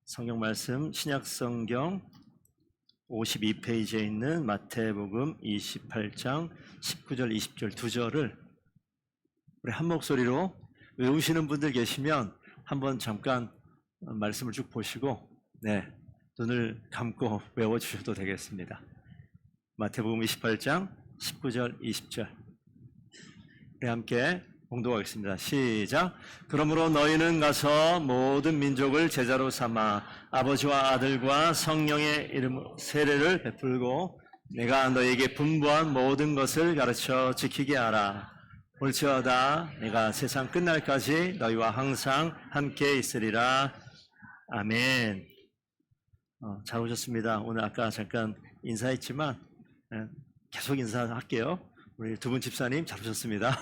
성경 말씀 신약성경 52페이지에 있는 마태복음 28장 19절 20절 두 절을 우리 한 목소리로 외우시는 분들 계시면 한번 잠깐 말씀을 쭉 보시고 눈을 감고 외워주셔도 되겠습니다. 마태복음 28장 19절 20절 우리 함께 봉독하겠습니다. 시작. 그러므로 너희는 가서 모든 민족을 제자로 삼아 아버지와 아들과 성령의 이름으로 세례를 베풀고 내가 너희에게 분부한 모든 것을 가르쳐 지키게 하라. 볼지어다 내가 세상 끝날까지 너희와 항상 함께 있으리라. 아멘. 잘 오셨습니다. 오늘 아까 잠깐 인사했지만 계속 인사할게요. 우리 두 분 집사님 잘 오셨습니다.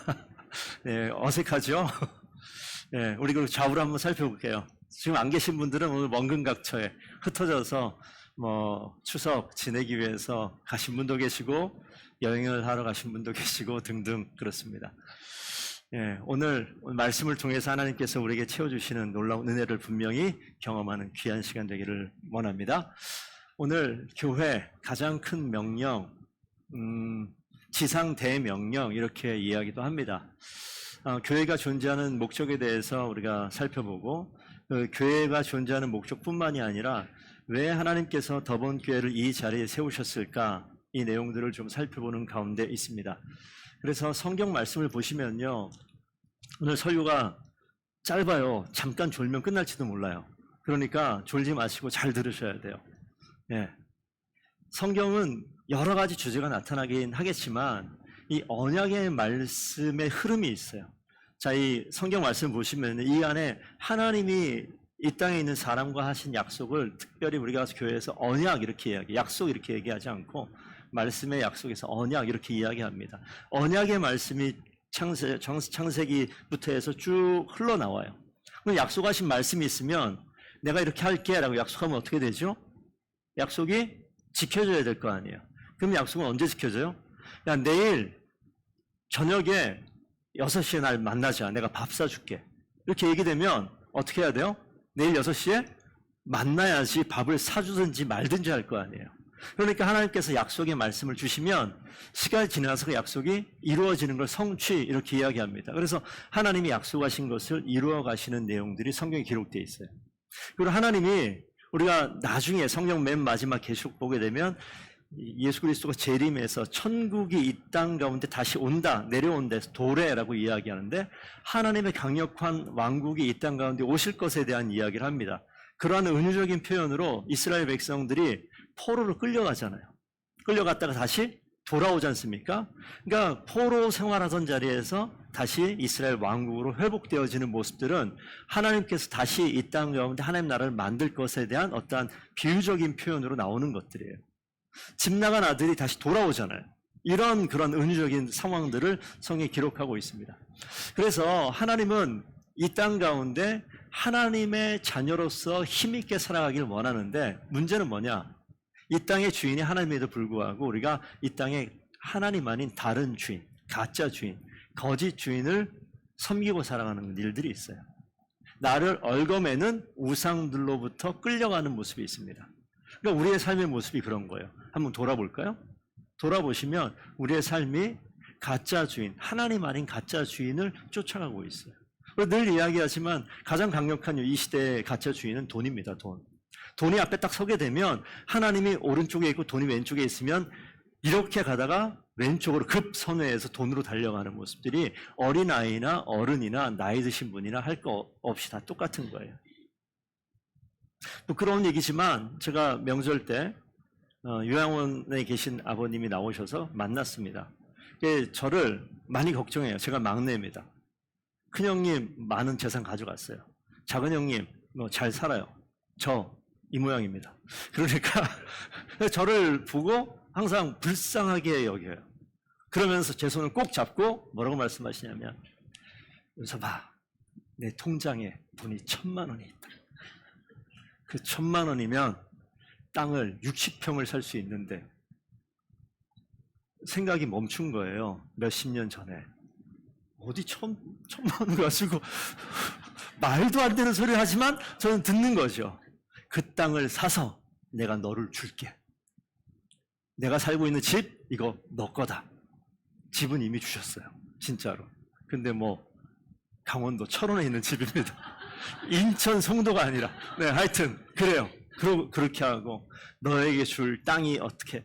네, 어색하죠? 네, 우리 그리고 좌우로 한번 살펴볼게요. 지금 안 계신 분들은 오늘 먼근각처에 흩어져서 추석 지내기 위해서 가신 분도 계시고 여행을 하러 가신 분도 계시고 등등 그렇습니다. 네, 오늘 말씀을 통해서 하나님께서 우리에게 채워주시는 놀라운 은혜를 분명히 경험하는 귀한 시간 되기를 원합니다. 오늘 교회 가장 큰 명령, 지상 대명령 이렇게 이야기도 합니다. 교회가 존재하는 목적에 대해서 우리가 살펴보고 교회가 존재하는 목적뿐만이 아니라 왜 하나님께서 더본교회를 이 자리에 세우셨을까 이 내용들을 좀 살펴보는 가운데 있습니다. 그래서 성경 말씀을 보시면요, 오늘 설교가 짧아요. 잠깐 졸면 끝날지도 몰라요. 그러니까 졸지 마시고 잘 들으셔야 돼요. 성경은 여러 가지 주제가 나타나긴 하겠지만 이 언약의 말씀의 흐름이 있어요. 자, 이 성경 말씀 보시면 이 안에 하나님이 이 땅에 있는 사람과 하신 약속을 특별히 우리가 교회에서 언약 이렇게 이야기, 약속 이렇게 얘기하지 않고 말씀의 약속에서 언약 이렇게 이야기합니다. 언약의 말씀이 창세기부터 해서 쭉 흘러나와요. 그럼 약속하신 말씀이 있으면 내가 이렇게 할게 라고 약속하면 어떻게 되죠? 약속이 지켜져야 될 거 아니에요. 그럼 약속은 언제 지켜져요? 야, 내일 저녁에 6시에 날 만나자. 내가 밥 사줄게. 이렇게 얘기되면 어떻게 해야 돼요? 내일 6시에 만나야지 밥을 사주든지 말든지 할 거 아니에요. 그러니까 하나님께서 약속의 말씀을 주시면 시간이 지나서 그 약속이 이루어지는 걸 성취 이렇게 이야기합니다. 그래서 하나님이 약속하신 것을 이루어 가시는 내용들이 성경에 기록되어 있어요. 그리고 하나님이 우리가 나중에 성경 맨 마지막 계시록 보게 되면 예수 그리스도가 재림해서 천국이 이 땅 가운데 다시 온다, 내려온다 해서 도래라고 이야기하는데 하나님의 강력한 왕국이 이 땅 가운데 오실 것에 대한 이야기를 합니다. 그러한 은유적인 표현으로 이스라엘 백성들이 포로로 끌려가잖아요. 끌려갔다가 다시 돌아오지 않습니까? 그러니까 포로 생활하던 자리에서 다시 이스라엘 왕국으로 회복되어지는 모습들은 하나님께서 다시 이 땅 가운데 하나님 나라를 만들 것에 대한 어떠한 비유적인 표현으로 나오는 것들이에요. 집 나간 아들이 다시 돌아오잖아요. 이런 그런 은유적인 상황들을 성경에 기록하고 있습니다. 그래서 하나님은 이 땅 가운데 하나님의 자녀로서 힘있게 살아가길 원하는데 문제는 뭐냐? 이 땅의 주인이 하나님에도 불구하고 우리가 이 땅에 하나님 아닌 다른 주인, 가짜 주인, 거짓 주인을 섬기고 살아가는 일들이 있어요. 나를 얽어매는 우상들로부터 끌려가는 모습이 있습니다. 그러니까 우리의 삶의 모습이 그런 거예요. 한번 돌아볼까요? 돌아보시면 우리의 삶이 가짜 주인, 하나님 아닌 가짜 주인을 쫓아가고 있어요. 늘 이야기하지만 가장 강력한 이 시대의 가짜 주인은 돈입니다. 돈이 앞에 딱 서게 되면 하나님이 오른쪽에 있고 돈이 왼쪽에 있으면 이렇게 가다가 왼쪽으로 급 선회해서 돈으로 달려가는 모습들이 어린아이나 어른이나 나이 드신 분이나 할 거 없이 다 똑같은 거예요. 부끄러운 얘기지만 제가 명절 때 요양원에 계신 아버님이 나오셔서 만났습니다. 저를 많이 걱정해요. 제가 막내입니다. 큰형님 많은 재산 가져갔어요. 작은형님 잘 살아요. 저 이 모양입니다. 그러니까 저를 보고 항상 불쌍하게 여겨요. 그러면서 제 손을 꼭 잡고 뭐라고 말씀하시냐면 여기서 봐. 내 통장에 돈이 1,000만 원이 있다. 그 1,000만 원이면 땅을 60평을 살 수 있는데 생각이 멈춘 거예요. 몇십 년 전에. 어디 1,000만 원 가지고 말도 안 되는 소리를 하지만 저는 듣는 거죠. 그 땅을 사서 내가 너를 줄게. 내가 살고 있는 집 이거 너 거다. 집은 이미 주셨어요. 진짜로. 근데 뭐 강원도 철원에 있는 집입니다. 인천 송도가 아니라. 네, 하여튼 그래요. 그렇게 하고 너에게 줄 땅이 어떻게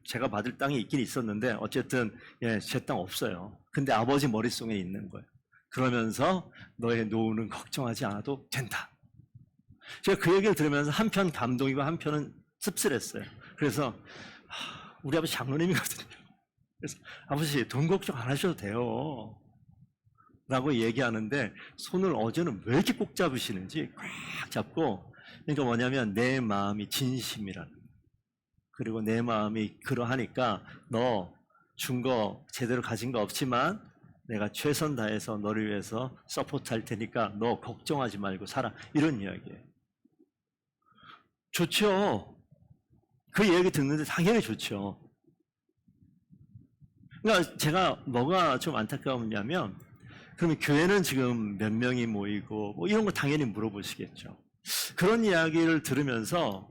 제가 받을 땅이 있긴 있었는데 어쨌든 제 땅 없어요. 근데 아버지 머릿속에 있는 거예요. 그러면서 너의 노후는 걱정하지 않아도 된다. 제가 그 얘기를 들으면서 한편 감동이고 한편은 씁쓸했어요. 그래서 우리 아버지 장로님이거든요. 그래서 아버지 돈 걱정 안 하셔도 돼요 라고 얘기하는데 손을 어제는 왜 이렇게 꼭 잡으시는지 꽉 잡고, 그러니까 뭐냐면 내 마음이 진심이라는, 그리고 내 마음이 그러하니까 너 준 거 제대로 가진 거 없지만 내가 최선 다해서 너를 위해서 서포트 할 테니까 너 걱정하지 말고 살아, 이런 이야기예요. 좋죠. 그 얘기 듣는데 당연히 좋죠. 그러니까 제가 뭐가 좀 안타까웠냐면, 그러면 교회는 지금 몇 명이 모이고 뭐 이런 거 당연히 물어보시겠죠. 그런 이야기를 들으면서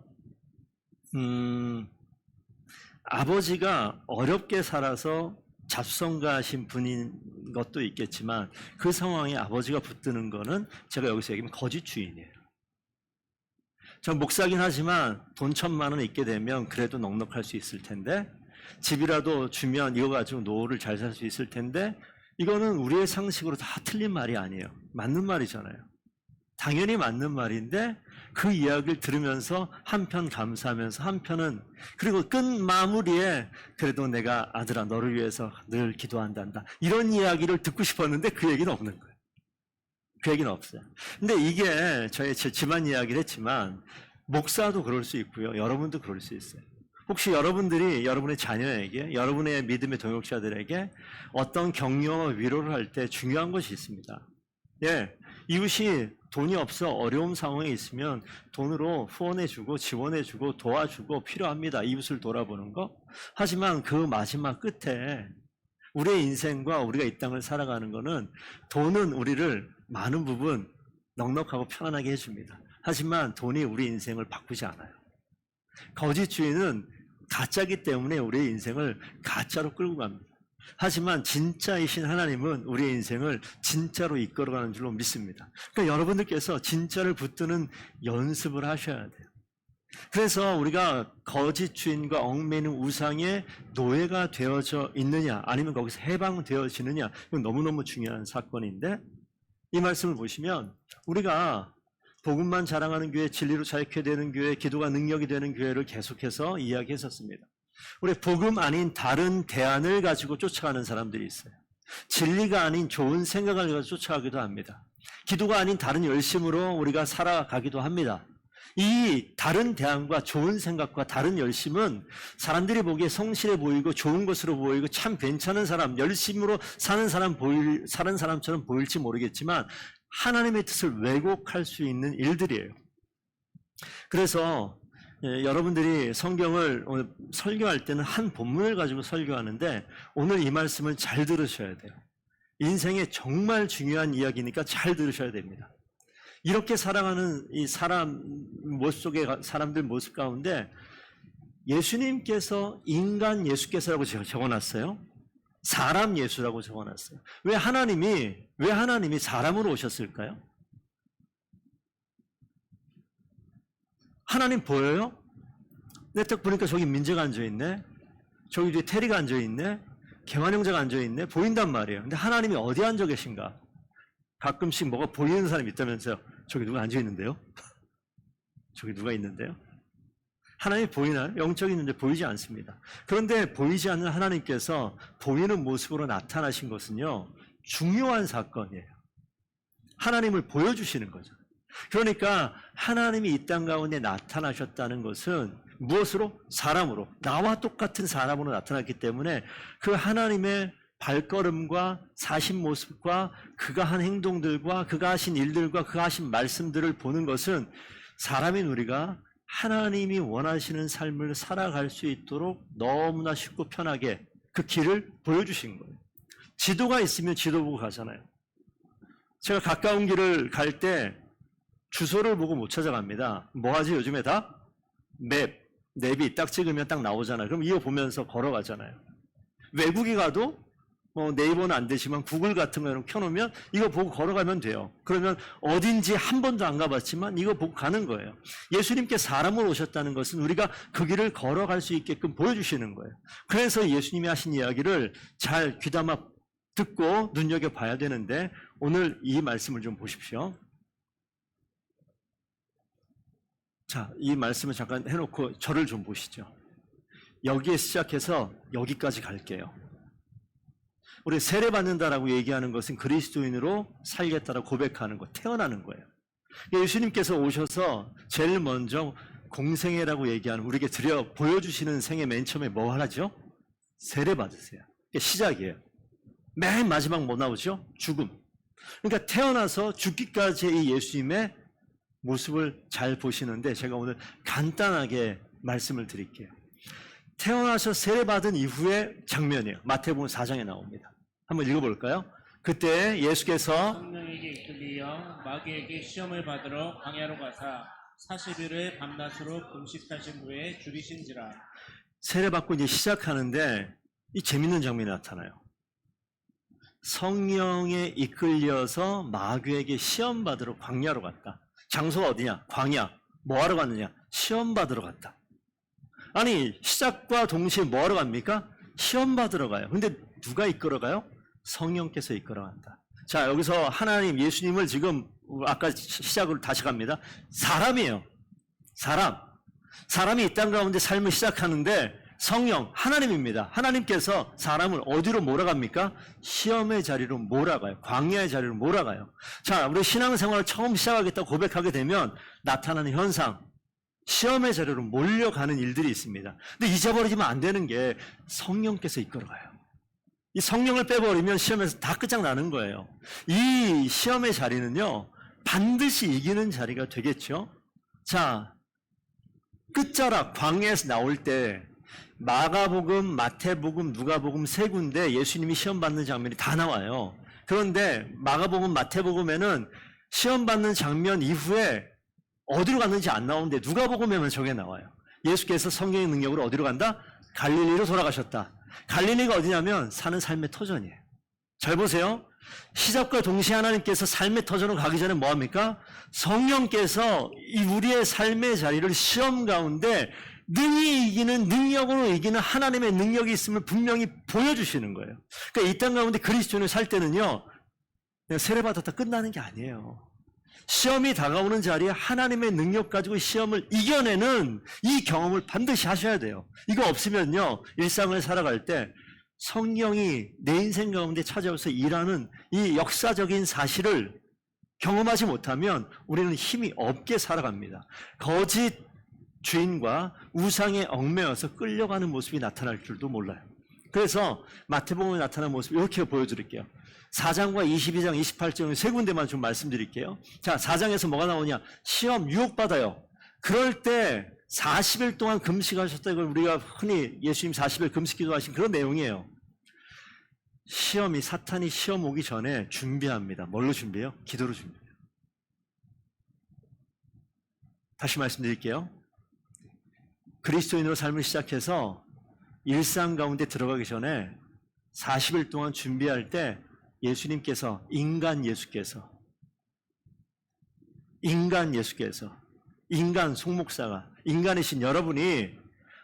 아버지가 어렵게 살아서 잡성가신 분인 것도 있겠지만 그 상황에 아버지가 붙드는 거는 제가 여기서 얘기하면 거짓 주인이에요. 전 목사긴 하지만 돈 1,000만 원 있게 되면 그래도 넉넉할 수 있을 텐데, 집이라도 주면 이거 가지고 노후를 잘 살 수 있을 텐데, 이거는 우리의 상식으로 다 틀린 말이 아니에요. 맞는 말이잖아요. 당연히 맞는 말인데 그 이야기를 들으면서 한편 감사하면서 한편은, 그리고 끝 마무리에 그래도 내가 아들아 너를 위해서 늘 기도한단다, 이런 이야기를 듣고 싶었는데 그 얘기는 없는 거예요. 그 얘기는 없어요. 근데 이게 제 집안 이야기를 했지만 목사도 그럴 수 있고요, 여러분도 그럴 수 있어요. 혹시 여러분들이 여러분의 자녀에게, 여러분의 믿음의 동역자들에게 어떤 격려와 위로를 할 때 중요한 것이 있습니다. 이웃이 돈이 없어 어려운 상황에 있으면 돈으로 후원해주고 지원해주고 도와주고 필요합니다. 이웃을 돌아보는 거. 하지만 그 마지막 끝에 우리의 인생과 우리가 이 땅을 살아가는 거는, 돈은 우리를 많은 부분 넉넉하고 편안하게 해줍니다. 하지만 돈이 우리 인생을 바꾸지 않아요. 거짓 주인은 가짜이기 때문에 우리의 인생을 가짜로 끌고 갑니다. 하지만 진짜이신 하나님은 우리의 인생을 진짜로 이끌어가는 줄로 믿습니다. 그러니까 여러분들께서 진짜를 붙드는 연습을 하셔야 돼요. 그래서 우리가 거짓 주인과 얽매이는 우상의 노예가 되어져 있느냐, 아니면 거기서 해방되어지느냐, 이건 너무너무 중요한 사건인데, 이 말씀을 보시면 우리가 복음만 자랑하는 교회, 진리로 자유케 되는 교회, 기도가 능력이 되는 교회를 계속해서 이야기했었습니다. 우리 복음 아닌 다른 대안을 가지고 쫓아가는 사람들이 있어요. 진리가 아닌 좋은 생각을 가지고 쫓아가기도 합니다. 기도가 아닌 다른 열심으로 우리가 살아가기도 합니다. 이 다른 대안과 좋은 생각과 다른 열심은 사람들이 보기에 성실해 보이고 좋은 것으로 보이고 참 괜찮은 사람, 열심으로 사는 사람처럼 보일지 모르겠지만 하나님의 뜻을 왜곡할 수 있는 일들이에요. 그래서 여러분들이 성경을 오늘 설교할 때는 한 본문을 가지고 설교하는데, 오늘 이 말씀을 잘 들으셔야 돼요. 인생에 정말 중요한 이야기니까 잘 들으셔야 됩니다. 이렇게 살아가는 이 사람들 모습 가운데 예수님께서 인간 예수께서라고 적어놨어요. 사람 예수라고 적어놨어요. 왜 하나님이 사람으로 오셨을까요? 하나님 보여요? 내 딱 보니까 저기 민재가 앉아있네, 저기 뒤에 테리가 앉아있네, 개환 형제가 앉아있네, 보인단 말이에요. 근데 하나님이 어디 앉아 계신가? 가끔씩 뭐가 보이는 사람이 있다면서요. 저기 누가 앉아있는데요? 저기 누가 있는데요? 하나님이 보이나요? 영적인 문제 보이지 않습니다. 그런데 보이지 않는 하나님께서 보이는 모습으로 나타나신 것은요, 중요한 사건이에요. 하나님을 보여주시는 거죠. 그러니까 하나님이 이 땅 가운데 나타나셨다는 것은 무엇으로? 사람으로, 나와 똑같은 사람으로 나타났기 때문에 그 하나님의 발걸음과 사신 모습과 그가 한 행동들과 그가 하신 일들과 그가 하신 말씀들을 보는 것은 사람인 우리가 하나님이 원하시는 삶을 살아갈 수 있도록 너무나 쉽고 편하게 그 길을 보여주신 거예요. 지도가 있으면 지도 보고 가잖아요. 제가 가까운 길을 갈 때 주소를 보고 못 찾아갑니다. 뭐 하지 요즘에 다? 맵이 딱 찍으면 딱 나오잖아요. 그럼 이거 보면서 걸어가잖아요. 외국에 가도 네이버는 안 되지만 구글 같은 거 켜놓으면 이거 보고 걸어가면 돼요. 그러면 어딘지 한 번도 안 가봤지만 이거 보고 가는 거예요. 예수님께 사람으로 오셨다는 것은 우리가 그 길을 걸어갈 수 있게끔 보여주시는 거예요. 그래서 예수님이 하신 이야기를 잘 귀담아 듣고 눈여겨봐야 되는데 오늘 이 말씀을 좀 보십시오. 자, 이 말씀을 잠깐 해놓고 저를 좀 보시죠. 여기에 시작해서 여기까지 갈게요. 우리 세례받는다라고 얘기하는 것은 그리스도인으로 살겠다라고 고백하는 것, 태어나는 거예요. 예수님께서 오셔서 제일 먼저 공생애라고 얘기하는 우리에게 보여주시는 생애 맨 처음에 뭐 하죠? 세례받으세요. 그게 시작이에요. 맨 마지막 뭐 나오죠? 죽음. 그러니까 태어나서 죽기까지의 이 예수님의 모습을 잘 보시는데 제가 오늘 간단하게 말씀을 드릴게요. 태어나서 세례받은 이후의 장면이에요. 마태복음 4장에 나옵니다. 한번 읽어볼까요? 그때 예수께서 성령에게 이끌리어 마귀에게 시험을 받으러 광야로 가사 40일을 밤낮으로 금식하신 후에 죽이신지라. 세례받고 이제 시작하는데 이 재밌는 장면이 나타나요. 성령에 이끌려서 마귀에게 시험 받으러 광야로 갔다. 장소가 어디냐? 광야. 뭐 하러 갔느냐? 시험 받으러 갔다. 아니, 시작과 동시에 뭐 하러 갑니까? 시험 받으러 가요. 근데 누가 이끌어가요? 성령께서 이끌어간다. 자, 여기서 하나님, 예수님을 지금 아까 시작으로 다시 갑니다. 사람이에요. 사람이 이 땅 가운데 삶을 시작하는데 성령, 하나님입니다. 하나님께서 사람을 어디로 몰아갑니까? 시험의 자리로 몰아가요. 광야의 자리로 몰아가요. 자, 우리 신앙생활을 처음 시작하겠다고 고백하게 되면 나타나는 현상, 시험의 자리로 몰려가는 일들이 있습니다. 근데 잊어버리면 안 되는 게 성령께서 이끌어가요. 이 성령을 빼버리면 시험에서 다 끝장나는 거예요. 이 시험의 자리는요, 반드시 이기는 자리가 되겠죠. 자, 끝자락 광야에서 나올 때 마가복음, 마태복음, 누가복음 세 군데 예수님이 시험 받는 장면이 다 나와요. 그런데 마가복음, 마태복음에는 시험 받는 장면 이후에 어디로 갔는지 안 나오는데 누가복음에만 저게 나와요. 예수께서 성령의 능력으로 어디로 간다? 갈릴리로 돌아가셨다. 갈릴리가 어디냐면 사는 삶의 터전이에요. 잘 보세요. 시작과 동시에 하나님께서 삶의 터전으로 가기 전에 뭐합니까? 성령께서 이 우리의 삶의 자리를 시험 가운데 능히 이기는, 능력으로 이기는 하나님의 능력이 있음을 분명히 보여주시는 거예요. 그러니까 이 땅 가운데 그리스도인을 살 때는요, 내가 세례받았다 끝나는 게 아니에요. 시험이 다가오는 자리에 하나님의 능력 가지고 시험을 이겨내는 이 경험을 반드시 하셔야 돼요. 이거 없으면요, 일상을 살아갈 때 성령이 내 인생 가운데 찾아와서 일하는 이 역사적인 사실을 경험하지 못하면 우리는 힘이 없게 살아갑니다. 거짓 주인과 우상에 얽매여서 끌려가는 모습이 나타날 줄도 몰라요. 그래서 마태복음에 나타난 모습 이렇게 보여드릴게요. 4장과 22장, 28장 세 군데만 좀 말씀드릴게요. 자, 4장에서 뭐가 나오냐? 시험, 유혹받아요. 그럴 때 40일 동안 금식하셨다. 이걸 우리가 흔히 예수님 40일 금식 기도하신 그런 내용이에요. 시험이, 사탄이 시험 오기 전에 준비합니다. 뭘로 준비해요? 기도로 준비해요. 다시 말씀드릴게요. 그리스도인으로 삶을 시작해서 일상 가운데 들어가기 전에 40일 동안 준비할 때 예수님께서, 인간 송목사가, 인간이신 여러분이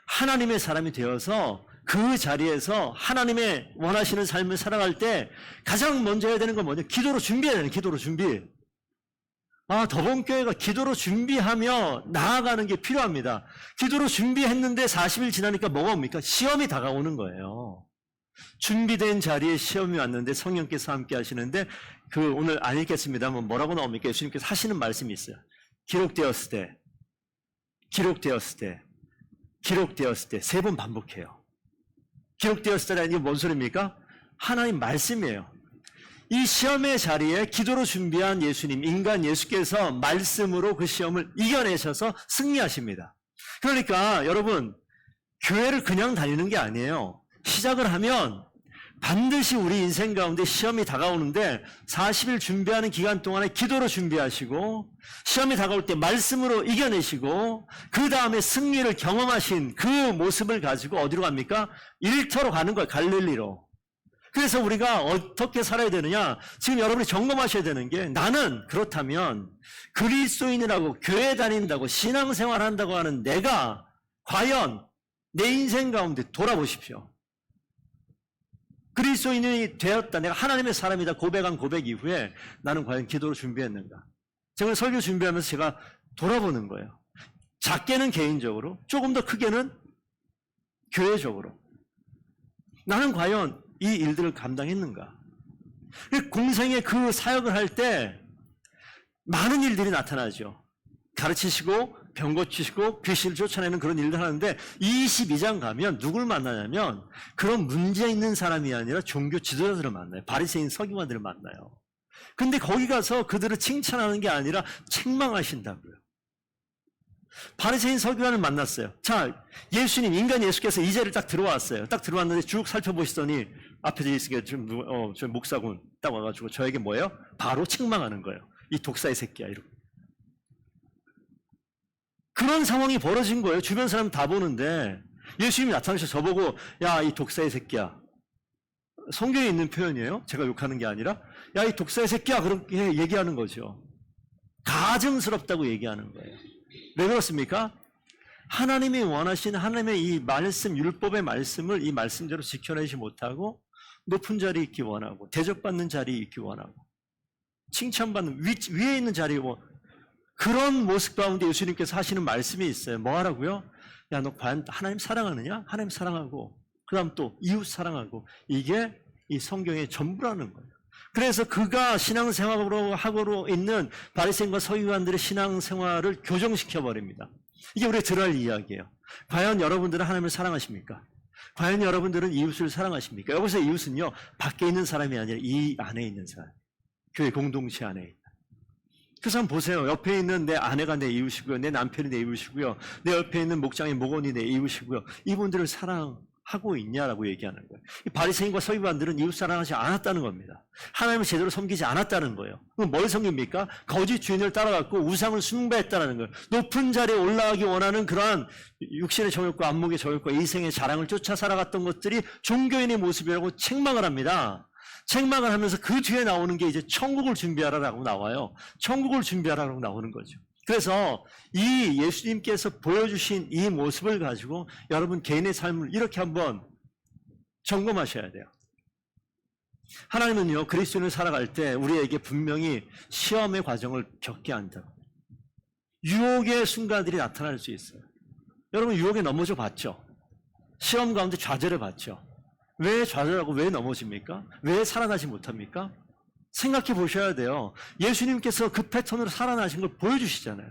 하나님의 사람이 되어서 그 자리에서 하나님의 원하시는 삶을 살아갈 때 가장 먼저 해야 되는 건 뭐냐? 기도로 준비해야 되는, 기도로 준비. 더본교회가 기도로 준비하며 나아가는 게 필요합니다. 기도로 준비했는데 40일 지나니까 뭐가 옵니까? 시험이 다가오는 거예요. 준비된 자리에 시험이 왔는데 성령께서 함께 하시는데 오늘 안 읽겠습니다만 뭐라고 나옵니까? 예수님께서 하시는 말씀이 있어요. 기록되었을 때 세 번 반복해요. 기록되었을 때라는 게 뭔 소리입니까? 하나님 말씀이에요. 이 시험의 자리에 기도로 준비한 예수님, 인간 예수께서 말씀으로 그 시험을 이겨내셔서 승리하십니다. 그러니까 여러분, 교회를 그냥 다니는 게 아니에요. 시작을 하면 반드시 우리 인생 가운데 시험이 다가오는데 40일 준비하는 기간 동안에 기도로 준비하시고 시험이 다가올 때 말씀으로 이겨내시고 그 다음에 승리를 경험하신 그 모습을 가지고 어디로 갑니까? 일터로 가는 거예요. 갈릴리로. 그래서 우리가 어떻게 살아야 되느냐? 지금 여러분이 점검하셔야 되는 게 나는 그렇다면 그리스도인이라고 교회 다닌다고 신앙생활 한다고 하는 내가 과연 내 인생 가운데 돌아보십시오. 그리스도인이 되었다. 내가 하나님의 사람이다. 고백한 고백 이후에 나는 과연 기도로 준비했는가? 제가 설교 준비하면서 제가 돌아보는 거예요. 작게는 개인적으로, 조금 더 크게는 교회적으로. 나는 과연 이 일들을 감당했는가? 공생의 그 사역을 할 때 많은 일들이 나타나죠. 가르치시고 병 고치시고 귀신을 쫓아내는 그런 일들 하는데 22장 가면 누굴 만나냐면 그런 문제 있는 사람이 아니라 종교 지도자들을 만나요. 바리새인 서기관들을 만나요. 근데 거기 가서 그들을 칭찬하는 게 아니라 책망하신다고요. 바리새인 서기관을 만났어요. 자, 예수님, 인간 예수께서 이 자리를 딱 들어왔어요. 딱 들어왔는데 쭉 살펴보시더니 앞에 있으니까 저 목사군 딱 와가지고 저에게 뭐예요? 바로 책망하는 거예요. 이 독사의 새끼야, 이러고. 그런 상황이 벌어진 거예요. 주변 사람 다 보는데 예수님이 나타나셔서 저보고 야, 이 독사의 새끼야. 성경에 있는 표현이에요. 제가 욕하는 게 아니라 야, 이 독사의 새끼야. 그렇게 얘기하는 거죠. 가증스럽다고 얘기하는 거예요. 왜 그렇습니까? 하나님이 원하신 하나님의 이 말씀, 율법의 말씀을 이 말씀대로 지켜내지 못하고 높은 자리에 있기 원하고 대접받는 자리에 있기 원하고 칭찬받는 위에 있는 자리에 그런 모습 가운데 예수님께서 하시는 말씀이 있어요. 뭐 하라고요? 야, 너 과연 하나님 사랑하느냐? 하나님 사랑하고 그 다음 또 이웃 사랑하고 이게 이 성경의 전부라는 거예요. 그래서 그가 신앙생활로 하고 있는 바리새인과 서기관들의 신앙생활을 교정시켜버립니다. 이게 우리가 들어야 할 이야기예요. 과연 여러분들은 하나님을 사랑하십니까? 과연 여러분들은 이웃을 사랑하십니까? 여기서 이웃은요, 밖에 있는 사람이 아니라 이 안에 있는 사람, 교회 공동체 안에 있다. 그 사람 보세요. 옆에 있는 내 아내가 내 이웃이고요. 내 남편이 내 이웃이고요. 내 옆에 있는 목장의 목원이 내 이웃이고요. 이분들을 사랑하고 있냐라고 얘기하는 거예요. 이 바리새인과 서기관들은 이웃 사랑하지 않았다는 겁니다. 하나님을 제대로 섬기지 않았다는 거예요. 그럼 뭘 섬깁니까? 거짓 주인을 따라갔고 우상을 숭배했다는 거예요. 높은 자리에 올라가기 원하는 그러한 육신의 정욕과 안목의 정욕과 이생의 자랑을 쫓아 살아갔던 것들이 종교인의 모습이라고 책망을 합니다. 책망을 하면서 그 뒤에 나오는 게 이제 천국을 준비하라라고 나와요. 천국을 준비하라라고 나오는 거죠. 그래서 이 예수님께서 보여주신 이 모습을 가지고 여러분 개인의 삶을 이렇게 한번 점검하셔야 돼요. 하나님은요, 그리스도인을 살아갈 때 우리에게 분명히 시험의 과정을 겪게 한다. 유혹의 순간들이 나타날 수 있어요. 여러분 유혹에 넘어져 봤죠? 시험 가운데 좌절해 봤죠? 왜 좌절하고 왜 넘어집니까? 왜 살아나지 못합니까? 생각해 보셔야 돼요. 예수님께서 그 패턴으로 살아나신 걸 보여주시잖아요.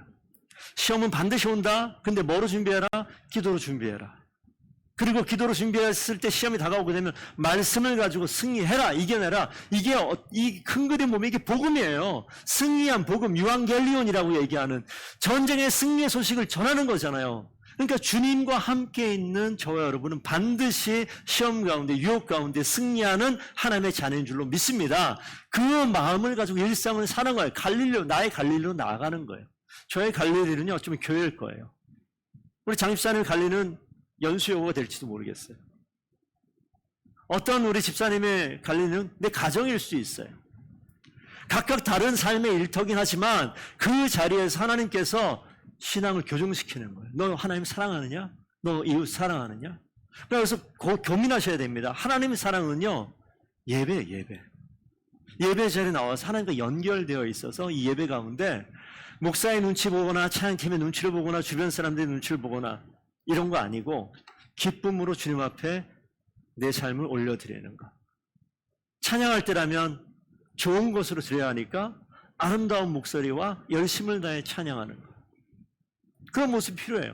시험은 반드시 온다. 근데 뭐로 준비해라? 기도로 준비해라. 그리고 기도로 준비했을 때 시험이 다가오게 되면 말씀을 가지고 승리해라, 이겨내라. 이게 이 큰 그림 보면 이게 복음이에요. 승리한 복음, 유앙겔리온이라고 얘기하는 전쟁의 승리의 소식을 전하는 거잖아요. 그러니까 주님과 함께 있는 저와 여러분은 반드시 시험 가운데 유혹 가운데 승리하는 하나님의 자녀인 줄로 믿습니다. 그 마음을 가지고 일상을 사는 거예요. 갈릴리로, 나의 갈릴리로 나아가는 거예요. 저의 갈릴리는요, 어쩌면 교회일 거예요. 우리 장집사님 갈릴리는 연수요구가 될지도 모르겠어요. 어떤 우리 집사님의 갈릴리는 내 가정일 수 있어요. 각각 다른 삶의 일터긴 하지만 그 자리에서 하나님께서 신앙을 교정시키는 거예요. 너 하나님 사랑하느냐? 너 이웃 사랑하느냐? 그래서 고민하셔야 됩니다. 하나님의 사랑은요, 예배. 예배 자리에 나와서 하나님과 연결되어 있어서 이 예배 가운데 목사의 눈치 보거나 찬양팀의 눈치를 보거나 주변 사람들의 눈치를 보거나 이런 거 아니고 기쁨으로 주님 앞에 내 삶을 올려드리는 것. 찬양할 때라면 좋은 것으로 드려야 하니까 아름다운 목소리와 열심을 다해 찬양하는 것. 그런 모습이 필요해요.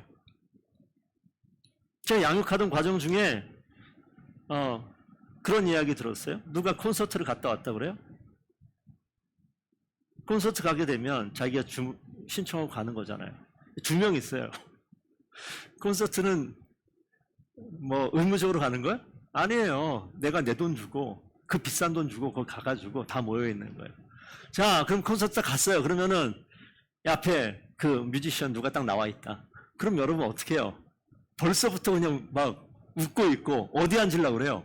제가 양육하던 과정 중에 그런 이야기 들었어요. 누가 콘서트를 갔다 왔다 그래요? 콘서트 가게 되면 자기가 신청하고 가는 거잖아요. 2명 있어요. 콘서트는 뭐 의무적으로 가는 거야? 아니에요. 내가 내 돈 주고 그 비싼 돈 주고 거기 가가지고 다 모여 있는 거예요. 자, 그럼 콘서트 갔어요. 그러면은 앞에 그 뮤지션 누가 딱 나와 있다. 그럼 여러분 어떻게 해요? 벌써부터 그냥 막 웃고 있고 어디 앉으려고 그래요?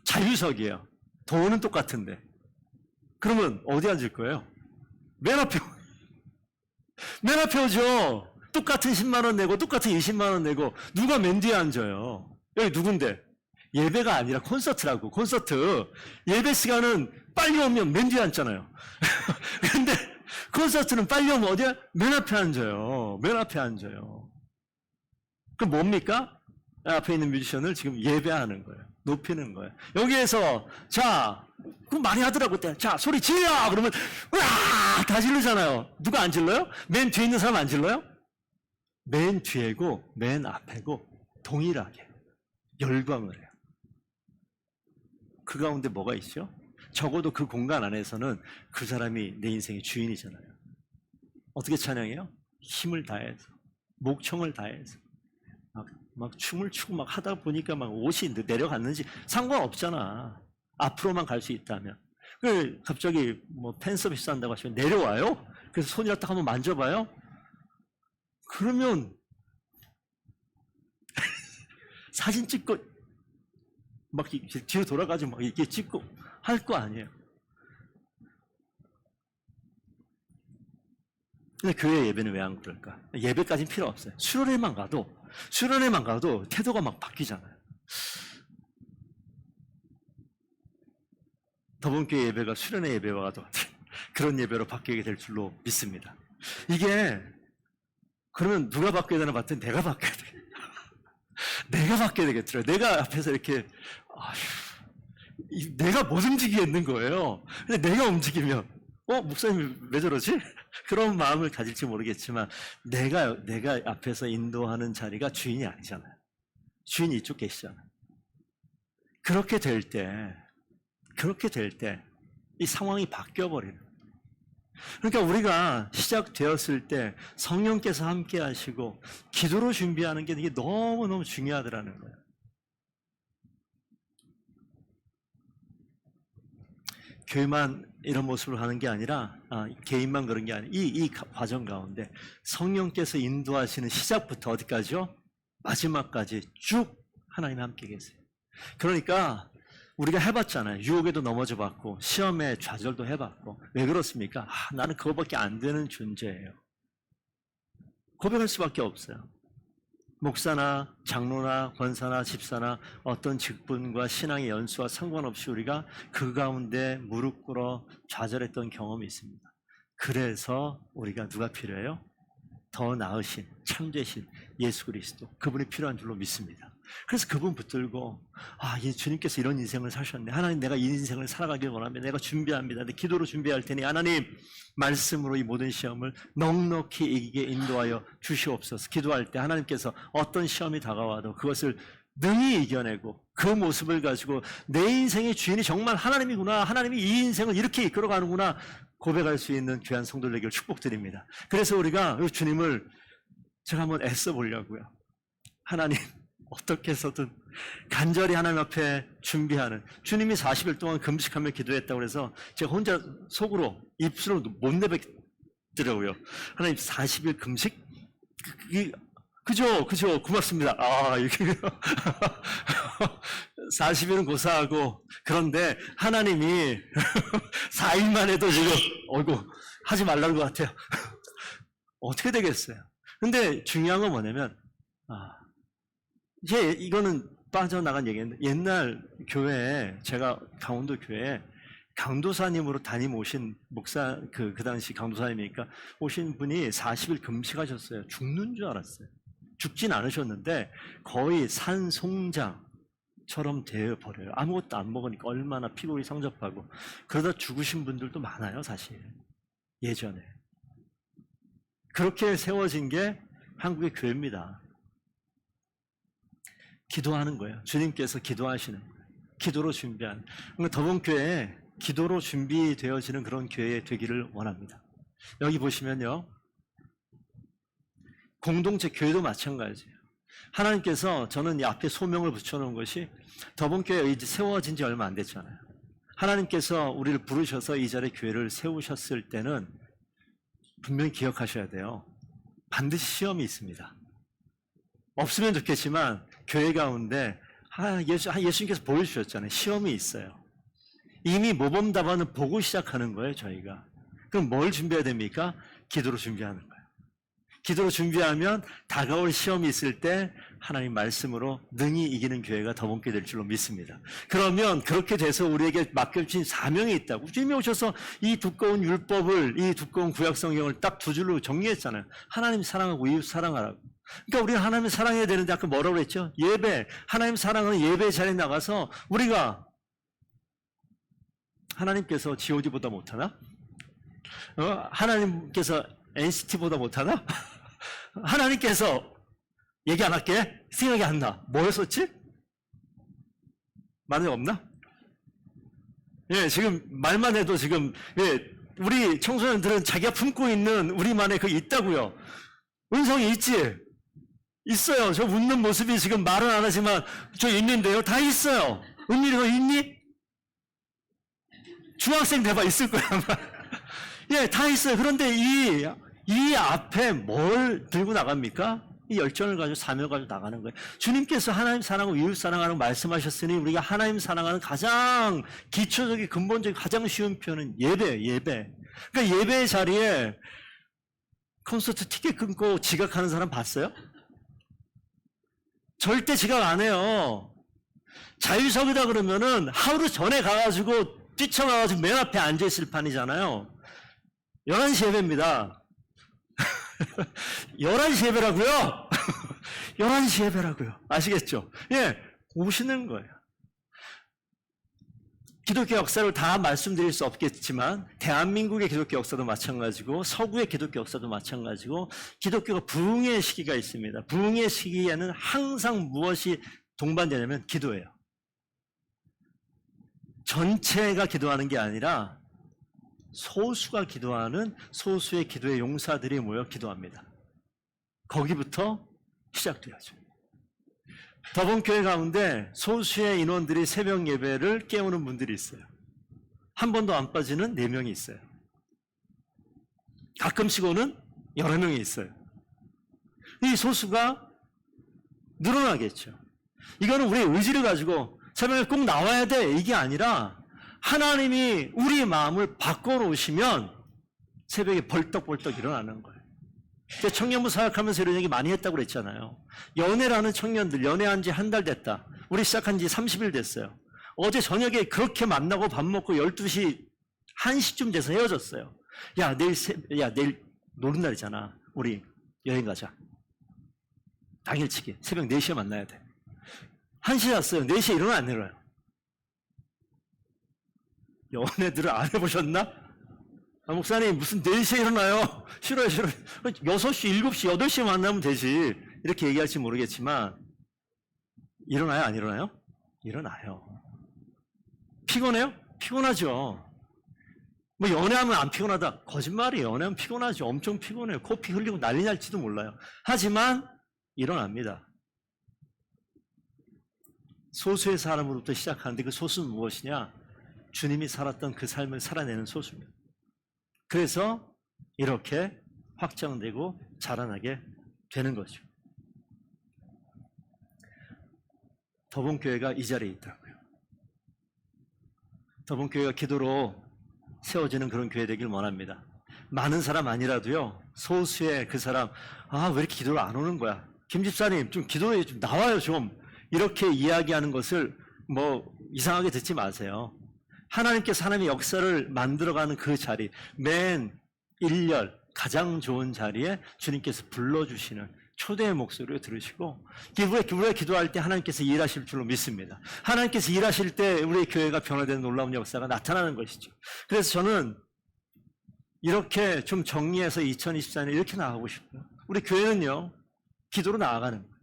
자유석이에요. 돈은 똑같은데. 그러면 어디 앉을 거예요? 맨 앞에 맨 앞에 오죠. 똑같은 10만 원 내고 똑같은 20만 원 내고 누가 맨 뒤에 앉아요? 여기 누군데? 예배가 아니라 콘서트라고. 콘서트 예배 시간은 빨리 오면 맨 뒤에 앉잖아요. 근데 콘서트는 빨리 오면 어디야? 맨 앞에 앉아요. 맨 앞에 앉아요. 그럼 뭡니까? 앞에 있는 뮤지션을 지금 예배하는 거예요. 높이는 거예요. 여기에서 자, 그 많이 하더라고. 자, 소리 질러! 그러면 으아! 다 질르잖아요. 누가 안 질러요? 맨 뒤에 있는 사람 안 질러요? 맨 뒤에고 맨 앞에고 동일하게 열광을 해요. 그 가운데 뭐가 있죠? 적어도 그 공간 안에서는 그 사람이 내 인생의 주인이잖아요. 어떻게 찬양해요? 힘을 다해서, 목청을 다해서 막 춤을 추고 막 하다 보니까 막 옷이 내려갔는지 상관없잖아. 앞으로만 갈 수 있다면. 갑자기 뭐 팬 서비스 한다고 하시면 내려와요? 그래서 손이라 딱 한번 만져봐요? 그러면 사진 찍고 막 뒤로 돌아가지고 막 이렇게 찍고 할 거 아니에요. 근데 교회 예배는 왜 안 그럴까? 예배까지는 필요 없어요. 수련회만 가도 태도가 막 바뀌잖아요. 더본교회 예배가 수련회 예배와 같은 그런 예배로 바뀌게 될 줄로 믿습니다. 이게 그러면 누가 바뀌어야 되나 봤더니 내가 바뀌어야 돼. 내가 바뀌어야 되겠더라고요. 내가 앞에서 이렇게 내가 못 움직이겠는 거예요. 근데 내가 움직이면 목사님 왜 저러지? 그런 마음을 가질지 모르겠지만 내가 앞에서 인도하는 자리가 주인이 아니잖아요. 주인이 이쪽 계시잖아요. 그렇게 될 때 이 상황이 바뀌어버리는 거예요. 그러니까 우리가 시작되었을 때 성령께서 함께 하시고 기도로 준비하는 게 이게 너무너무 중요하더라는 거예요. 교회만 이런 모습을 하는 게 아니라 개인만 그런 게 아니라 이 과정 가운데 성령께서 인도하시는 시작부터 어디까지요? 마지막까지 쭉 하나님 함께 계세요. 그러니까 우리가 해봤잖아요. 유혹에도 넘어져 봤고 시험에 좌절도 해봤고. 왜 그렇습니까? 나는 그거밖에 안 되는 존재예요. 고백할 수밖에 없어요. 목사나 장로나 권사나 집사나 어떤 직분과 신앙의 연수와 상관없이 우리가 그 가운데 무릎 꿇어 좌절했던 경험이 있습니다. 그래서 우리가 누가 필요해요? 더 나으신 참되신 예수 그리스도, 그분이 필요한 줄로 믿습니다. 그래서 그분 붙들고 주님께서 이런 인생을 사셨네. 하나님, 내가 이 인생을 살아가길 원합니다. 내가 준비합니다. 내 기도로 준비할 테니 하나님 말씀으로 이 모든 시험을 넉넉히 이기게 인도하여 주시옵소서. 기도할 때 하나님께서 어떤 시험이 다가와도 그것을 능히 이겨내고 그 모습을 가지고 내 인생의 주인이 정말 하나님이구나, 하나님이 이 인생을 이렇게 이끌어가는구나 고백할 수 있는 귀한 성도들 되기를 축복드립니다. 그래서 우리가 주님을 제가 한번 애써 보려고요. 하나님, 어떻게 해서든 간절히 하나님 앞에 준비하는, 주님이 40일 동안 금식하며 기도했다고 해서 제가 혼자 속으로 입술을 못 내뱉더라고요. 하나님 40일 금식? 그죠, 고맙습니다. 이게 40일은 고사하고, 그런데 하나님이 4일만 해도 지금 하지 말라는 것 같아요. 어떻게 되겠어요? 근데 중요한 건 뭐냐면 이제 이거는 빠져나간 얘기인데, 옛날 교회에, 제가 강원도 교회에 강도사님으로 담임 오신 목사, 그 당시 강도사님이니까 오신 분이 40일 금식하셨어요. 죽는 줄 알았어요. 죽진 않으셨는데 거의 산송장처럼 되어버려요. 아무것도 안 먹으니까 얼마나 피골이 성접하고. 그러다 죽으신 분들도 많아요, 사실. 예전에. 그렇게 세워진 게 한국의 교회입니다. 기도하는 거예요. 주님께서 기도하시는 거예요. 기도로 준비하는. 더본교회에 기도로 준비되어지는 그런 교회 되기를 원합니다. 여기 보시면요, 공동체 교회도 마찬가지예요. 하나님께서 저는 이 앞에 소명을 붙여놓은 것이 더본교회 이제 세워진 지 얼마 안 됐잖아요. 하나님께서 우리를 부르셔서 이 자리에 교회를 세우셨을 때는 분명히 기억하셔야 돼요. 반드시 시험이 있습니다. 없으면 좋겠지만 교회 가운데 예수님께서 보여주셨잖아요. 시험이 있어요. 이미 모범 답안을 보고 시작하는 거예요, 저희가. 그럼 뭘 준비해야 됩니까? 기도로 준비하는 거예요. 기도로 준비하면 다가올 시험이 있을 때 하나님 말씀으로 능히 이기는 교회가 더본교회 될 줄로 믿습니다. 그러면 그렇게 돼서 우리에게 맡겨주신 사명이 있다고. 주님이 오셔서 이 두꺼운 율법을, 이 두꺼운 구약성경을 딱 두 줄로 정리했잖아요. 하나님 사랑하고 이웃 사랑하라고. 그러니까 우리는 하나님을 사랑해야 되는데 아까 뭐라고 그랬죠? 예배. 하나님 사랑은 예배 자리에 나가서 우리가 하나님께서 GOD보다 못하나? 하나님께서 NCT보다 못하나? 하나님께서 얘기 안 할게. 생각이 안 나. 뭐였었지? 말이 없나? 예, 지금 말만 해도 지금 우리 청소년들은 자기가 품고 있는 우리만의 그게 있다고요. 은성이 있지? 있어요. 저 웃는 모습이 지금 말은 안 하지만 저 있는데요. 다 있어요. 은밀히 너 있니? 중학생 돼봐 있을 거야 아마. 예, 다 있어요. 그런데 이 앞에 뭘 들고 나갑니까? 이 열정을 가지고 사명을 가지고 나가는 거예요. 주님께서 하나님 사랑하고 이웃 사랑하라고 말씀하셨으니 우리가 하나님 사랑하는 가장 기초적인 근본적인 가장 쉬운 표현은 예배예요. 예배. 그러니까 예배 자리에 콘서트 티켓 끊고 지각하는 사람 봤어요? 절대 지각 안 해요. 자유석이다 그러면은 하루 전에 가가지고 뛰쳐나가지고 맨 앞에 앉아있을 판이잖아요. 11시 예배입니다. 11시 예배라고요? 11시 예배라고요. 아시겠죠? 예, 오시는 거예요. 기독교 역사를 다 말씀드릴 수 없겠지만 대한민국의 기독교 역사도 마찬가지고 서구의 기독교 역사도 마찬가지고 기독교가 부흥의 시기가 있습니다. 부흥의 시기에는 항상 무엇이 동반되냐면 기도예요. 전체가 기도하는 게 아니라 소수가 기도하는 소수의 기도의 용사들이 모여 기도합니다. 거기부터 시작돼야죠. 더본교회 가운데 소수의 인원들이 새벽 예배를 깨우는 분들이 있어요. 한 번도 안 빠지는 4명이 있어요. 가끔씩 오는 여러 명이 있어요. 이 소수가 늘어나겠죠. 이거는 우리의 의지를 가지고 새벽에 꼭 나와야 돼 이게 아니라 하나님이 우리 마음을 바꿔놓으시면 새벽에 벌떡벌떡 일어나는 거예요. 청년부 사역하면서 이런 얘기 많이 했다고 그랬잖아요. 연애라는 청년들, 연애한 지 한 달 됐다. 우리 시작한 지 30일 됐어요. 어제 저녁에 그렇게 만나고 밥 먹고 12시, 1시쯤 돼서 헤어졌어요. 야, 내일 노는 날이잖아. 우리 여행 가자. 당일치기. 새벽 4시에 만나야 돼. 1시에 잤어요. 4시에 일어나 안 일어나요? 연애들을 안 해보셨나? 아, 목사님, 무슨 4시에 일어나요? 싫어요. 6시, 7시, 8시에 만나면 되지. 이렇게 얘기할지 모르겠지만, 일어나요? 안 일어나요? 일어나요. 피곤해요? 피곤하죠. 뭐, 연애하면 안 피곤하다. 거짓말이에요. 연애하면 피곤하죠. 엄청 피곤해요. 코피 흘리고 난리 날지도 몰라요. 하지만, 일어납니다. 소수의 사람으로부터 시작하는데 그 소수는 무엇이냐? 주님이 살았던 그 삶을 살아내는 소수입니다. 그래서 이렇게 확장되고 자라나게 되는 거죠. 더본교회가 이 자리에 있다고요. 더본교회가 기도로 세워지는 그런 교회 되길 원합니다. 많은 사람 아니라도요. 소수의 그 사람, 아, 왜 이렇게 기도를 안 오는 거야? 김 집사님, 좀 기도에 좀 나와요, 좀. 이렇게 이야기하는 것을 뭐 이상하게 듣지 마세요. 하나님께서 하나님의 역사를 만들어가는 그 자리, 맨 1열 가장 좋은 자리에 주님께서 불러주시는 초대의 목소리를 들으시고 우리가 기도할 때 하나님께서 일하실 줄로 믿습니다. 하나님께서 일하실 때 우리의 교회가 변화되는 놀라운 역사가 나타나는 것이죠. 그래서 저는 이렇게 좀 정리해서 2024년에 이렇게 나가고 싶어요. 우리 교회는요, 기도로 나아가는 거예요.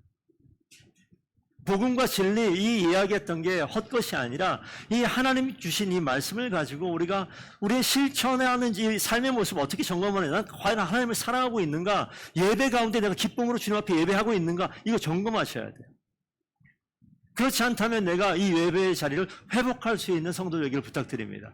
복음과 진리 이 이야기했던 게 헛것이 아니라 이 하나님 주신 이 말씀을 가지고 우리가 우리의 실천하는 이 삶의 모습 어떻게 점검하냐. 난 과연 하나님을 사랑하고 있는가? 예배 가운데 내가 기쁨으로 주님 앞에 예배하고 있는가? 이거 점검하셔야 돼요. 그렇지 않다면 내가 이 예배의 자리를 회복할 수 있는 성도 되기를 부탁드립니다.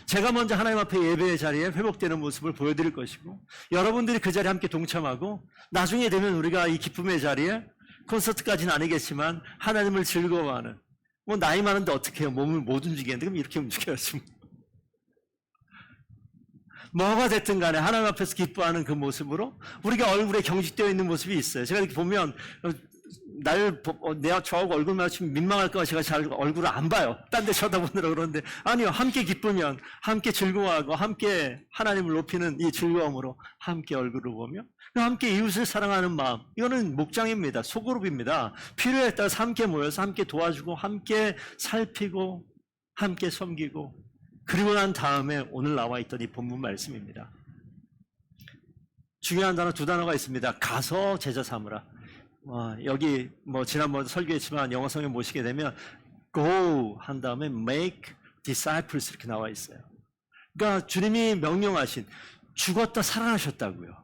제가 먼저 하나님 앞에 예배의 자리에 회복되는 모습을 보여드릴 것이고 여러분들이 그 자리에 함께 동참하고 나중에 되면 우리가 이 기쁨의 자리에 콘서트까지는 아니겠지만 하나님을 즐거워하는 뭐 나이 많은데 어떻게 해요? 몸을 못 움직이는데 그럼 이렇게 움직여야지. 뭐가 됐든 간에 하나님 앞에서 기뻐하는 그 모습으로 우리가 얼굴에 경직되어 있는 모습이 있어요. 제가 이렇게 보면 내가 저하고 얼굴 마주치면 민망할까 제가 잘 얼굴을 안 봐요. 딴 데 쳐다보느라 그러는데 아니요. 함께 기쁘면 함께 즐거워하고 함께 하나님을 높이는 이 즐거움으로 함께 얼굴을 보며 함께 이웃을 사랑하는 마음, 이거는 목장입니다. 소그룹입니다. 필요에 따라서 함께 모여서 함께 도와주고 함께 살피고 함께 섬기고 그리고 난 다음에 오늘 나와 있던 이 본문 말씀입니다. 중요한 단어 두 단어가 있습니다. 가서 제자 삼으라. 여기 뭐 지난번 설교했지만 영어 성경 보시게 되면 go 한 다음에 make disciples 이렇게 나와 있어요. 그러니까 주님이 명령하신 죽었다 살아나셨다고요.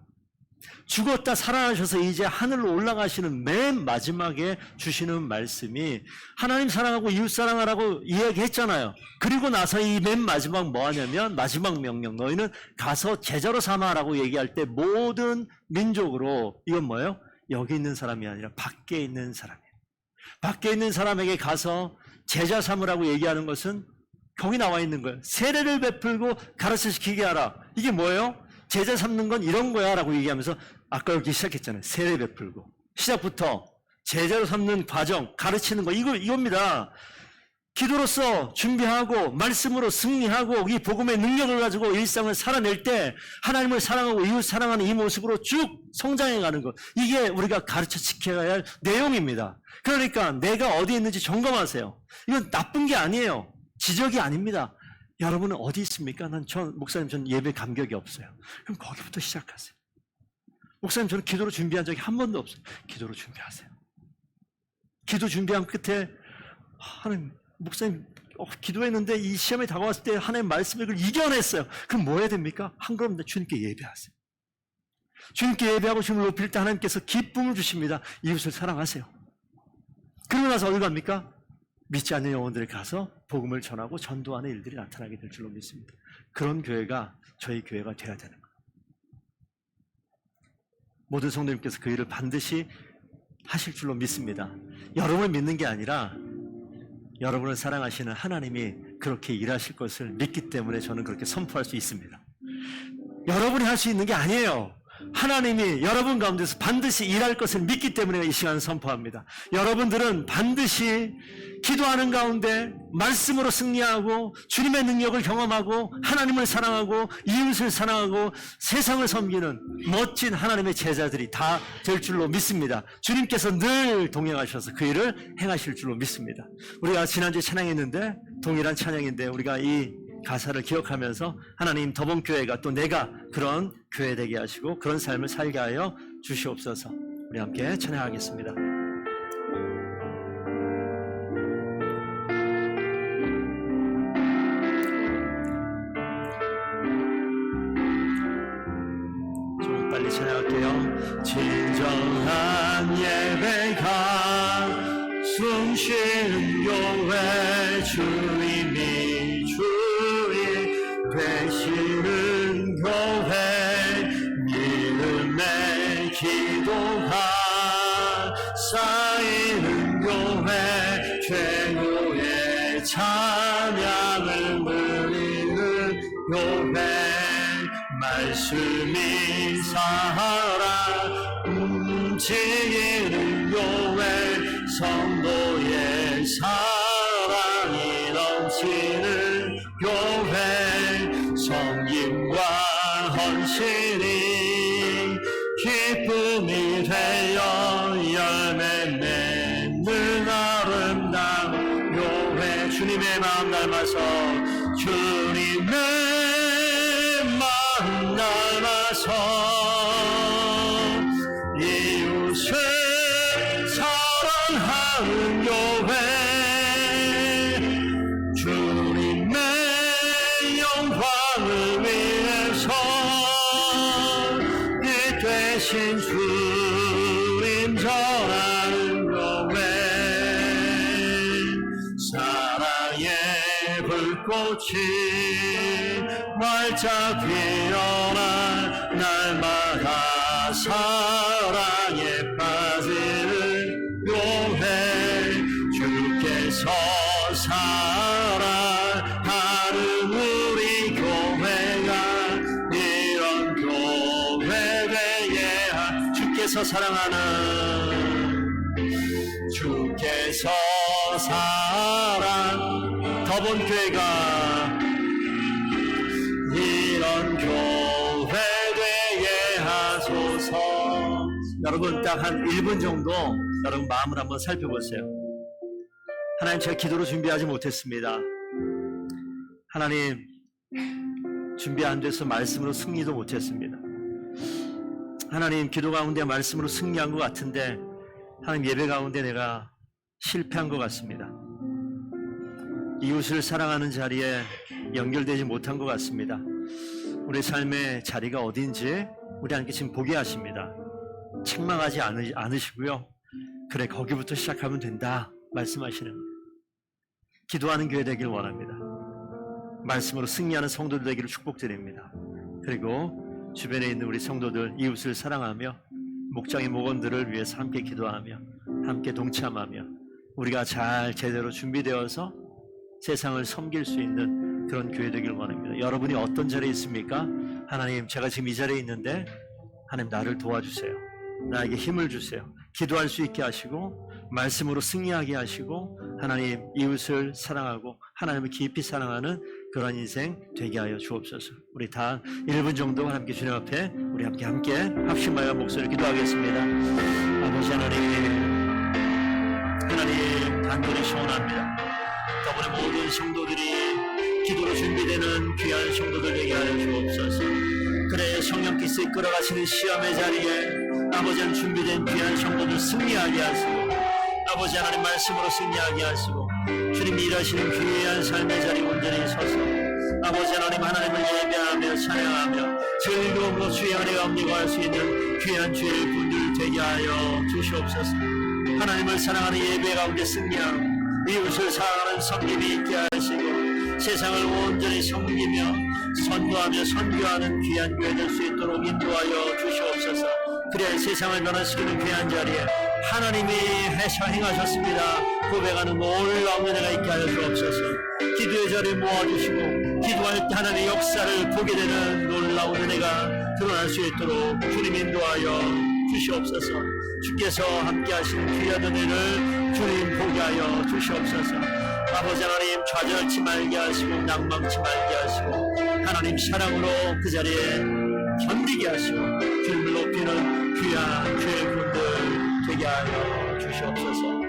죽었다 살아나셔서 이제 하늘로 올라가시는 맨 마지막에 주시는 말씀이 하나님 사랑하고 이웃 사랑하라고 이야기했잖아요. 그리고 나서 이 맨 마지막 뭐 하냐면 마지막 명령 너희는 가서 제자로 삼아라고 얘기할 때 모든 민족으로 이건 뭐예요? 여기 있는 사람이 아니라 밖에 있는 사람이에요. 밖에 있는 사람에게 가서 제자 삼으라고 얘기하는 것은 거기 나와 있는 거예요. 세례를 베풀고 가르쳐시키게 하라. 이게 뭐예요? 제자 삼는 건 이런 거야 라고 얘기하면서 아까 여기 시작했잖아요. 세례 베풀고 시작부터 제자로 삼는 과정 가르치는 거 이겁니다. 기도로서 준비하고 말씀으로 승리하고 이 복음의 능력을 가지고 일상을 살아낼 때 하나님을 사랑하고 이웃 사랑하는 이 모습으로 쭉 성장해 가는 것, 이게 우리가 가르쳐 지켜야 할 내용입니다. 그러니까 내가 어디 있는지 점검하세요. 이건 나쁜 게 아니에요. 지적이 아닙니다. 여러분은 어디 있습니까? 목사님 전 예배 감격이 없어요. 그럼 거기부터 시작하세요. 목사님 저는 기도로 준비한 적이 한 번도 없어요. 기도로 준비하세요. 기도 준비한 끝에 하나님 목사님 기도했는데 이 시험에 다가왔을 때 하나님 말씀을 그걸 이겨냈어요. 그럼 뭐 해야 됩니까? 한 걸음 더 주님께 예배하세요. 주님께 예배하고 주님을 높일 때 하나님께서 기쁨을 주십니다. 이웃을 사랑하세요. 그러고 나서 어디 갑니까? 믿지 않는 영혼들에 가서 복음을 전하고 전도하는 일들이 나타나게 될 줄로 믿습니다. 그런 교회가 저희 교회가 되어야 되는 거예요. 모든 성도님께서 그 일을 반드시 하실 줄로 믿습니다. 여러분을 믿는 게 아니라 여러분을 사랑하시는 하나님이 그렇게 일하실 것을 믿기 때문에 저는 그렇게 선포할 수 있습니다. 여러분이 할 수 있는 게 아니에요. 하나님이 여러분 가운데서 반드시 일할 것을 믿기 때문에 이 시간을 선포합니다. 여러분들은 반드시 기도하는 가운데 말씀으로 승리하고 주님의 능력을 경험하고 하나님을 사랑하고 이웃을 사랑하고 세상을 섬기는 멋진 하나님의 제자들이 다 될 줄로 믿습니다. 주님께서 늘 동행하셔서 그 일을 행하실 줄로 믿습니다. 우리가 지난주에 찬양했는데 동일한 찬양인데 우리가 이 가사를 기억하면서 하나님 더본교회가 또 내가 그런 교회 되게 하시고 그런 삶을 살게 하여 주시옵소서. 우리 함께 찬양하겠습니다. 좀 빨리 찬양할게요. 진정한 예배가 숨쉬는 교회 주님이 되시는 교회 믿음의 기도가 쌓이는 교회 최고의 찬양을 누리는 교회 말씀이 살아 움직이는 교회 성도의 사랑이 넘치는 교회 섬김과 헌신이 기쁨이 되어 열매 맺는 아름다운 교회 주님의 마음 닮아서 주님의 마음 닮아서 이웃을 사랑하는 교회 계신 주님 전하는 교회 사랑의 불꽃이 활짝 피어나 날마다 사랑에 빠지는 교회 주께서 사랑하는 우리 교회가 이런 교회 되게 주께서 사랑 더본 교회가 이런 교회 되게 하소서. 여러분 딱 한 1분 정도 여러분 마음을 한번 살펴보세요. 하나님, 제가 기도로 준비하지 못했습니다. 하나님, 준비 안 돼서 말씀으로 승리도 못했습니다. 하나님, 기도 가운데 말씀으로 승리한 것 같은데 하나님, 예배 가운데 내가 실패한 것 같습니다. 이웃을 사랑하는 자리에 연결되지 못한 것 같습니다. 우리 삶의 자리가 어딘지 우리 하나님께 지금 보게 하십니다. 책망하지 않으시고요. 그래, 거기부터 시작하면 된다 말씀하시는 거예요. 기도하는 교회 되길 원합니다. 말씀으로 승리하는 성도들 되기를 축복드립니다. 그리고 주변에 있는 우리 성도들, 이웃을 사랑하며 목장의 목원들을 위해서 함께 기도하며 함께 동참하며 우리가 잘 제대로 준비되어서 세상을 섬길 수 있는 그런 교회 되길 원합니다. 여러분이 어떤 자리에 있습니까? 하나님, 제가 지금 이 자리에 있는데 하나님, 나를 도와주세요. 나에게 힘을 주세요. 기도할 수 있게 하시고 말씀으로 승리하게 하시고 하나님, 이웃을 사랑하고 하나님을 깊이 사랑하는 그런 인생 되게 하여 주옵소서. 우리 다 1분 정도 함께 주님 앞에 우리 함께 합심하여 목소리를 기도하겠습니다. 아버지 하나님 단번에 시원합니다. 더불어 모든 성도들이 기도로 준비되는 귀한 성도들 되게 하여 주옵소서. 그래, 성령께서 이끌어가시는 시험의 자리에 아버지 하나님 준비된 귀한 성도들 승리하게 하시고 아버지 하나님 말씀으로 승리하게 하시고 주님이 일하시는 귀한 삶의 자리에 온전히 서서 아버지 하나님을 예배하며 찬양하며 즐거움으로 주의 은혜가 엄리고할 수 있는 귀한 주의 분들 되게 하여 주시옵소서. 하나님을 사랑하는 예배 가운데 승리하고 이웃을 사랑하는 섬김이 있게 하시고 세상을 온전히 섬기며 선도하며 선교하는 귀한 교회 될 수 있도록 인도하여 주시옵소서. 그래, 세상을 변화시키는 귀한 자리에 하나님이 행하셨습니다. 고백하는 놀라운 은혜가 있게 하여 주옵소서. 기도의 자리에 모아주시고 기도할 때 하나님의 역사를 보게 되는 놀라운 은혜가 드러날 수 있도록 주님 인도하여 주시옵소서. 주께서 함께 하시는 귀한 은혜를 주님 보게 하여 주시옵소서. 아버지 하나님, 좌절치 말게 하시고 낭망치 말게 하시고 하나님 사랑으로 그 자리에 견디게 하시고 주님을 높이는 귀한 주의 분들 되게 하여 주시옵소서.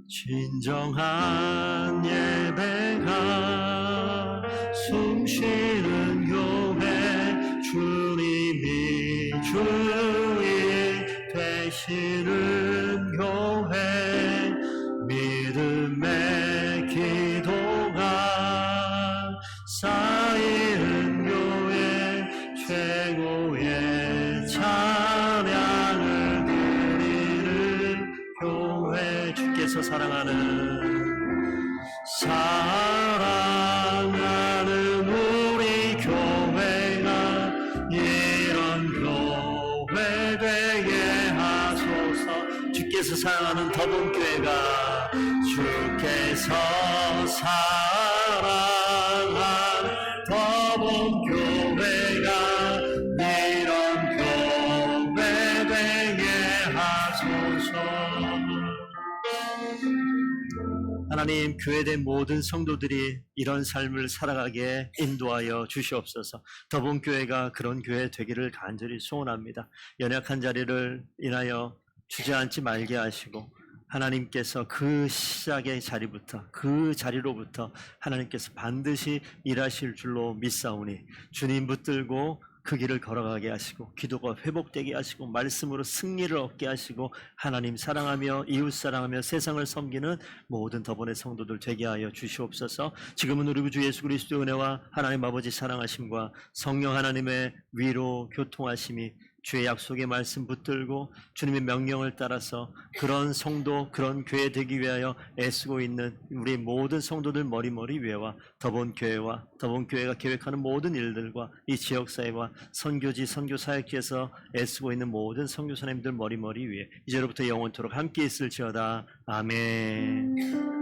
진정한 예배가 숨쉬는 교회 주님이 주인 되시는 교회 믿음의 기도가 쌓이는 교회 최고의 찬양을 드리는 교회 주께서 사랑하는 우리 교회가 이런 교회 되게 하소서. 주께서 사랑하는 더본 교회가 주께서 사랑하는 더본 교회가 이런 교회 되게 하소서. 하나님, 교회된 모든 성도들이 이런 삶을 살아가게 인도하여 주시옵소서. 더본 교회가 그런 교회 되기를 간절히 소원합니다. 연약한 자리를 인하여 주저앉지 말게 하시고 하나님께서 그 시작의 자리부터 그 자리로부터 하나님께서 반드시 일하실 줄로 믿사오니 주님 붙들고 그 길을 걸어가게 하시고 기도가 회복되게 하시고 말씀으로 승리를 얻게 하시고 하나님 사랑하며 이웃 사랑하며 세상을 섬기는 모든 더번의 성도들 되게 하여 주시옵소서. 지금은 우리 주 예수 그리스도의 은혜와 하나님 아버지 사랑하심과 성령 하나님의 위로 교통하심이 주의 약속의 말씀 붙들고 주님의 명령을 따라서 그런 성도 그런 교회 되기 위하여 애쓰고 있는 우리 모든 성도들 머리머리 위에와 더본교회와 더본교회가 계획하는 모든 일들과 이 지역사회와 선교지 선교사역지에서 애쓰고 있는 모든 선교사님들 머리머리 위에 이제로부터 영원토록 함께 있을지어다. 아멘.